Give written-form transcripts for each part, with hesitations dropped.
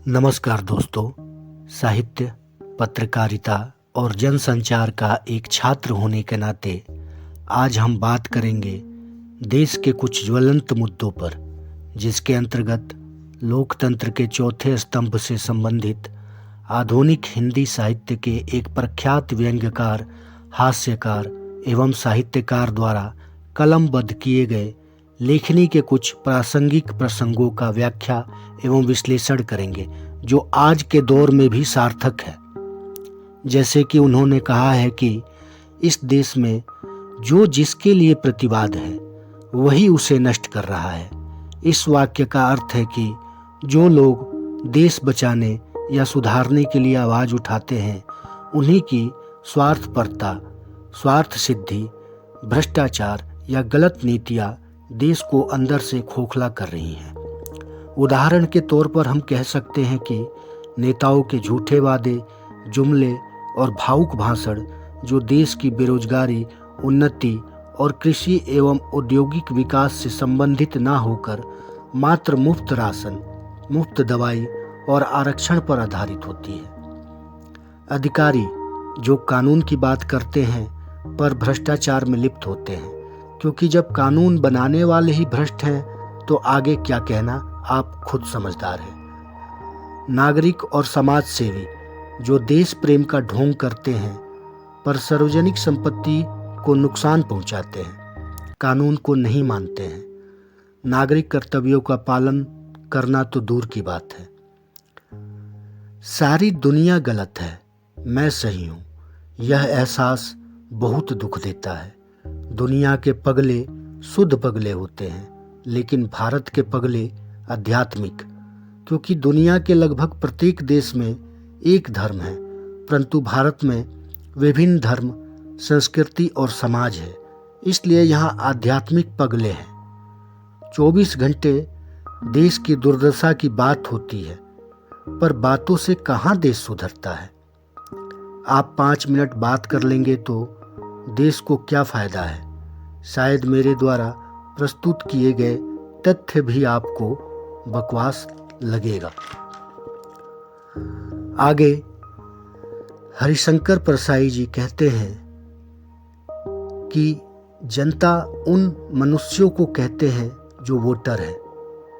नमस्कार दोस्तों। साहित्य, पत्रकारिता और जनसंचार का एक छात्र होने के नाते आज हम बात करेंगे देश के कुछ ज्वलंत मुद्दों पर, जिसके अंतर्गत लोकतंत्र के चौथे स्तंभ से संबंधित आधुनिक हिंदी साहित्य के एक प्रख्यात व्यंग्यकार, हास्यकार एवं साहित्यकार द्वारा कलमबद्ध किए गए लेखनी के कुछ प्रासंगिक प्रसंगों का व्याख्या एवं विश्लेषण करेंगे, जो आज के दौर में भी सार्थक है। जैसे कि उन्होंने कहा है कि इस देश में जो जिसके लिए प्रतिवाद है वही उसे नष्ट कर रहा है। इस वाक्य का अर्थ है कि जो लोग देश बचाने या सुधारने के लिए आवाज़ उठाते हैं, उन्हीं की स्वार्थपरता, स्वार्थ सिद्धि, भ्रष्टाचार या गलत नीतियाँ देश को अंदर से खोखला कर रही हैं। उदाहरण के तौर पर हम कह सकते हैं कि नेताओं के झूठे वादे, जुमले और भावुक भाषण जो देश की बेरोजगारी, उन्नति और कृषि एवं औद्योगिक विकास से संबंधित ना होकर मात्र मुफ्त राशन, मुफ्त दवाई और आरक्षण पर आधारित होती है। अधिकारी जो कानून की बात करते हैं पर भ्रष्टाचार में लिप्त होते हैं, क्योंकि जब कानून बनाने वाले ही भ्रष्ट हैं तो आगे क्या कहना, आप खुद समझदार हैं। नागरिक और समाज सेवी जो देश प्रेम का ढोंग करते हैं पर सार्वजनिक संपत्ति को नुकसान पहुंचाते हैं, कानून को नहीं मानते हैं। नागरिक कर्तव्यों का पालन करना तो दूर की बात है। सारी दुनिया गलत है, मैं सही हूँ, यह एहसास बहुत दुख देता है। दुनिया के पगले शुद्ध पगले होते हैं, लेकिन भारत के पगले आध्यात्मिक, क्योंकि दुनिया के लगभग प्रत्येक देश में एक धर्म है, परंतु भारत में विभिन्न धर्म, संस्कृति और समाज है, इसलिए यहाँ आध्यात्मिक पगले हैं। 24 घंटे देश की दुर्दशा की बात होती है, पर बातों से कहाँ देश सुधरता है। आप 5 मिनट बात कर लेंगे तो देश को क्या फायदा है। शायद मेरे द्वारा प्रस्तुत किए गए तथ्य भी आपको बकवास लगेगा। आगे हरिशंकर परसाई जी कहते हैं कि जनता उन मनुष्यों को कहते हैं जो वोटर हैं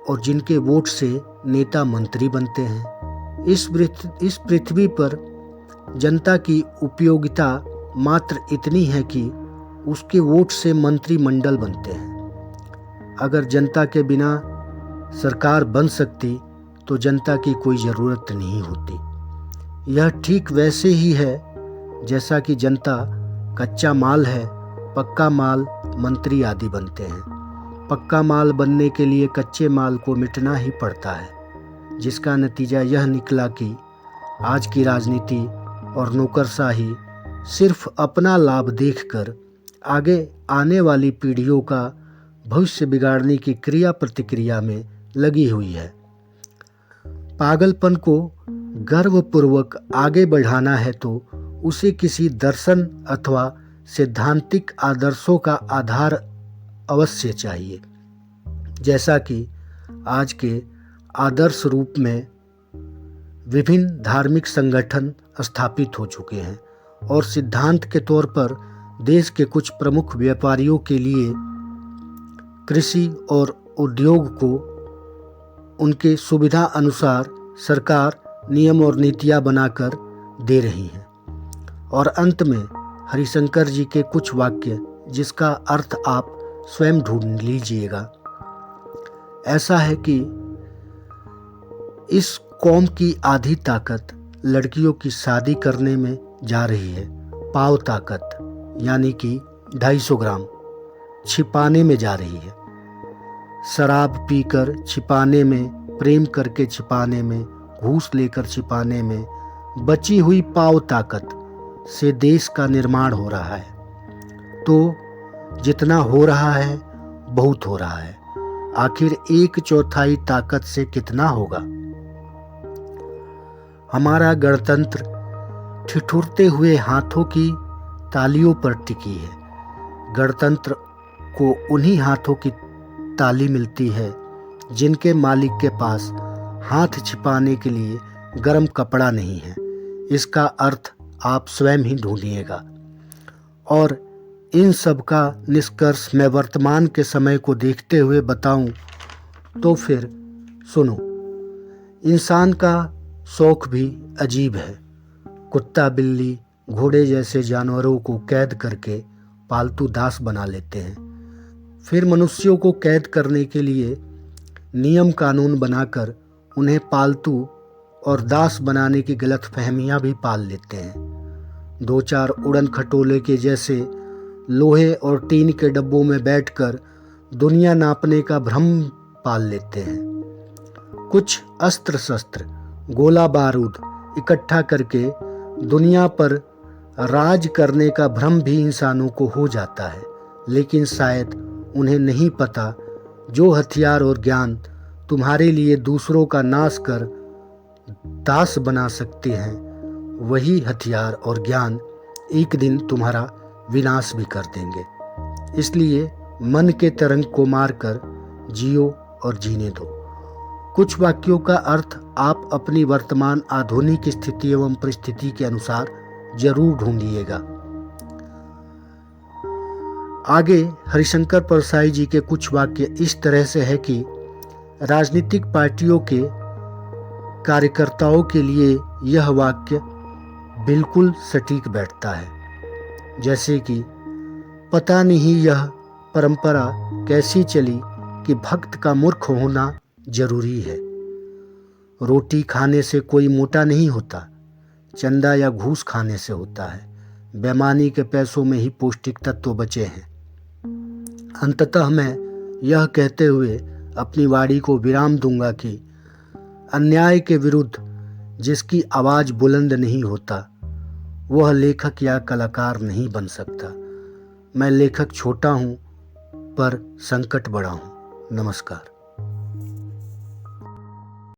और जिनके वोट से नेता मंत्री बनते हैं। इस पृथ्वी पर जनता की उपयोगिता मात्र इतनी है कि उसके वोट से मंत्रिमंडल बनते हैं। अगर जनता के बिना सरकार बन सकती तो जनता की कोई ज़रूरत नहीं होती। यह ठीक वैसे ही है जैसा कि जनता कच्चा माल है, पक्का माल मंत्री आदि बनते हैं। पक्का माल बनने के लिए कच्चे माल को मिटना ही पड़ता है, जिसका नतीजा यह निकला कि आज की राजनीति और नौकरशाही सिर्फ अपना लाभ देखकर आगे आने वाली पीढ़ियों का भविष्य बिगाड़ने की क्रिया प्रतिक्रिया में लगी हुई है। पागलपन को गर्वपूर्वक आगे बढ़ाना है तो उसे किसी दर्शन अथवा सैद्धांतिक आदर्शों का आधार अवश्य चाहिए, जैसा कि आज के आदर्श रूप में विभिन्न धार्मिक संगठन स्थापित हो चुके हैं और सिद्धांत के तौर पर देश के कुछ प्रमुख व्यापारियों के लिए कृषि और उद्योग को उनके सुविधा अनुसार सरकार नियम और नीतियां बनाकर दे रही है। और अंत में हरिशंकर जी के कुछ वाक्य, जिसका अर्थ आप स्वयं ढूंढ लीजिएगा। ऐसा है कि इस कौम की आधी ताकत लड़कियों की शादी करने में जा रही है, पाव ताकत यानी कि 250 ग्राम छिपाने में जा रही है। शराब पीकर छिपाने में, प्रेम करके छिपाने में, घूस लेकर छिपाने में बची हुई पाव ताकत से देश का निर्माण हो रहा है। तो जितना हो रहा है बहुत हो रहा है, आखिर 1/4 ताकत से कितना होगा। हमारा गणतंत्र ठिठुरते हुए हाथों की तालियों पर टिकी है। गणतंत्र को उन्हीं हाथों की ताली मिलती है जिनके मालिक के पास हाथ छिपाने के लिए गर्म कपड़ा नहीं है। इसका अर्थ आप स्वयं ही ढूंढिएगा। और इन सब का निष्कर्ष मैं वर्तमान के समय को देखते हुए बताऊं तो फिर सुनो। इंसान का शौक भी अजीब है। कुत्ता, बिल्ली, घोड़े जैसे जानवरों को कैद करके पालतू दास बना लेते हैं। फिर मनुष्यों को कैद करने के लिए नियम कानून बनाकर उन्हें पालतू और दास बनाने की गलतफहमियां भी पाल लेते हैं। दो चार उड़न खटोले के जैसे लोहे और टीन के डब्बों में बैठकर दुनिया नापने का भ्रम पाल लेते हैं। कुछ अस्त्र शस्त्र, गोला बारूद इकट्ठा करके दुनिया पर राज करने का भ्रम भी इंसानों को हो जाता है, लेकिन शायद उन्हें नहीं पता जो हथियार और ज्ञान तुम्हारे लिए दूसरों का नाश कर दास बना सकते हैं, वही हथियार और ज्ञान एक दिन तुम्हारा विनाश भी कर देंगे। इसलिए मन के तरंग को मारकर जियो और जीने दो। कुछ वाक्यों का अर्थ आप अपनी वर्तमान आधुनिक स्थिति एवं परिस्थिति के अनुसार जरूर ढूंढिएगा। आगे हरिशंकर परसाई जी के कुछ वाक्य इस तरह से है कि राजनीतिक पार्टियों के कार्यकर्ताओं के लिए यह वाक्य बिल्कुल सटीक बैठता है। जैसे कि पता नहीं यह परंपरा कैसी चली कि भक्त का मूर्ख होना जरूरी है। रोटी खाने से कोई मोटा नहीं होता, चंदा या घूस खाने से होता है। बेईमानी के पैसों में ही पौष्टिक तत्व बचे हैं। अंततः मैं यह कहते हुए अपनी वाणी को विराम दूंगा कि अन्याय के विरुद्ध जिसकी आवाज़ बुलंद नहीं होता, वह लेखक या कलाकार नहीं बन सकता। मैं लेखक छोटा हूँ पर संकट बड़ा हूँ। नमस्कार।